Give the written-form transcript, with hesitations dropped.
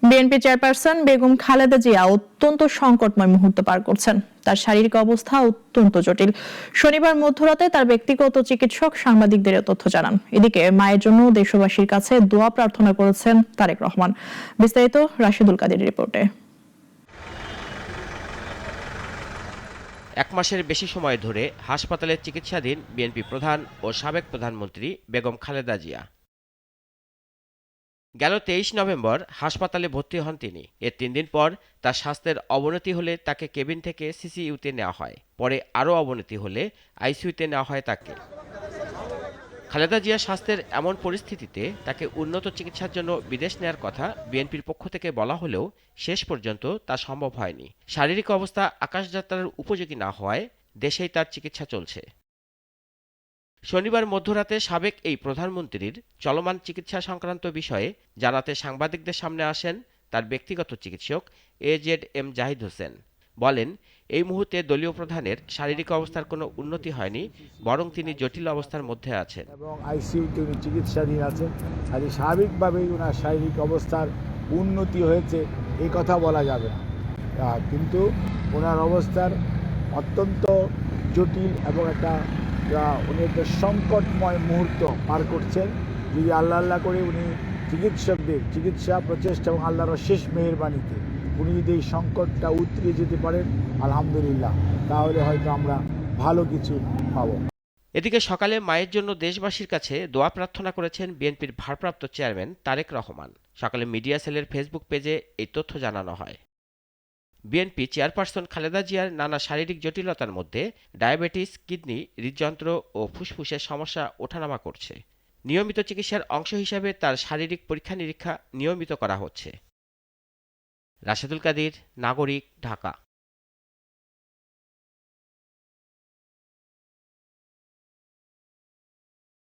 BNP chairperson Begum Khaleda Zia অত্যন্ত সংকটময় মুহূর্ত পার করছেন। তার শারীরিক অবস্থা অত্যন্ত জটিল। শনিবার মধ্যরাতে তার ব্যক্তিগত চিকিৎসক সাংবাদিকদের তথ্য জানান। এদিকে মায়ের জন্য দেশবাসীর কাছে দোয়া প্রার্থনা করেছেন তারেক রহমান। বিস্তারিত রাশেদুল কাদের রিপোর্টে। এক মাসের বেশি সময় ধরে হাসপাতালে চিকিৎসাধীন বিএনপি প্রধান ও সাবেক প্রধানমন্ত্রী বেগম খালেদা জিয়া। গেল ২৩ নভেম্বর হাসপাতালে ভর্তি হন তিনি। এর ৩ দিন পর তার স্বাস্থ্যের অবনতি হলে তাকে কেবিন থেকে সিসিইউতে নেওয়া হয়। পরে আরও অবনতি হলে আইসিইউতে নেওয়া হয় তাকে। খালেদা জিয়ার স্বাস্থ্যের এমন পরিস্থিতিতে তাকে উন্নত চিকিৎসার জন্য বিদেশ নেয়ার কথা বিএনপির পক্ষ থেকে বলা হলেও শেষ পর্যন্ত তা সম্ভব হয়নি। শারীরিক অবস্থা আকাশযাত্রার উপযোগী না হওয়ায় দেশেই তার চিকিৎসা চলছে। শনিবার মধ্যরাতে সাবেক এই প্রধানমন্ত্রীর চলমান চিকিৎসা সংক্রান্ত বিষয়ে জানাতে সাংবাদিকদের সামনে আসেন তার ব্যক্তিগত চিকিৎসক AZM জাহিদ হোসেন। বলেন, এই মুহূর্তে দলীয় প্রধানের শারীরিক অবস্থার কোনো উন্নতি হয়নি, বরং তিনি জটিল অবস্থার মধ্যে আছেন এবং আইসিইউতে উনি চিকিৎসাধীন আছেন। আর স্বাভাবিকভাবেই ওনার শারীরিক অবস্থার উন্নতি হয়েছে এই কথা বলা যাবে না, কিন্তু ওনার অবস্থার অত্যন্ত জটিল এবং উনি একটা সংকটময় মুহূর্ত পার করছেন। যদি আল্লাহ করে উনি চিকিৎসকদের চিকিৎসা প্রচেষ্টা এবং আল্লাহর শেষ মেহেরবানিতে উনি যদি এই সংকটটা উতরে যেতে পারেন আলহামদুলিল্লাহ, তাহলে হয়তো আমরা ভালো কিছু পাবো। এদিকে সকালে মায়ের জন্য দেশবাসীর কাছে দোয়া প্রার্থনা করেছেন বিএনপির ভারপ্রাপ্ত চেয়ারম্যান তারেক রহমান। সকালে মিডিয়া সেলের ফেসবুক পেজে এই তথ্য জানানো হয়। বিএনপি চেয়ারপারসন খালেদা জিয়ার নানা শারীরিক জটিলতার মধ্যে ডায়াবেটিস, কিডনি, হৃদযন্ত্র ও ফুসফুসের সমস্যা ওঠানামা করছে। নিয়মিত চিকিৎসার অংশ হিসাবে তার শারীরিক পরীক্ষা নিরীক্ষা নিয়মিত করা হচ্ছে। রাশেদুল কাদির, নাগরিক, ঢাকা।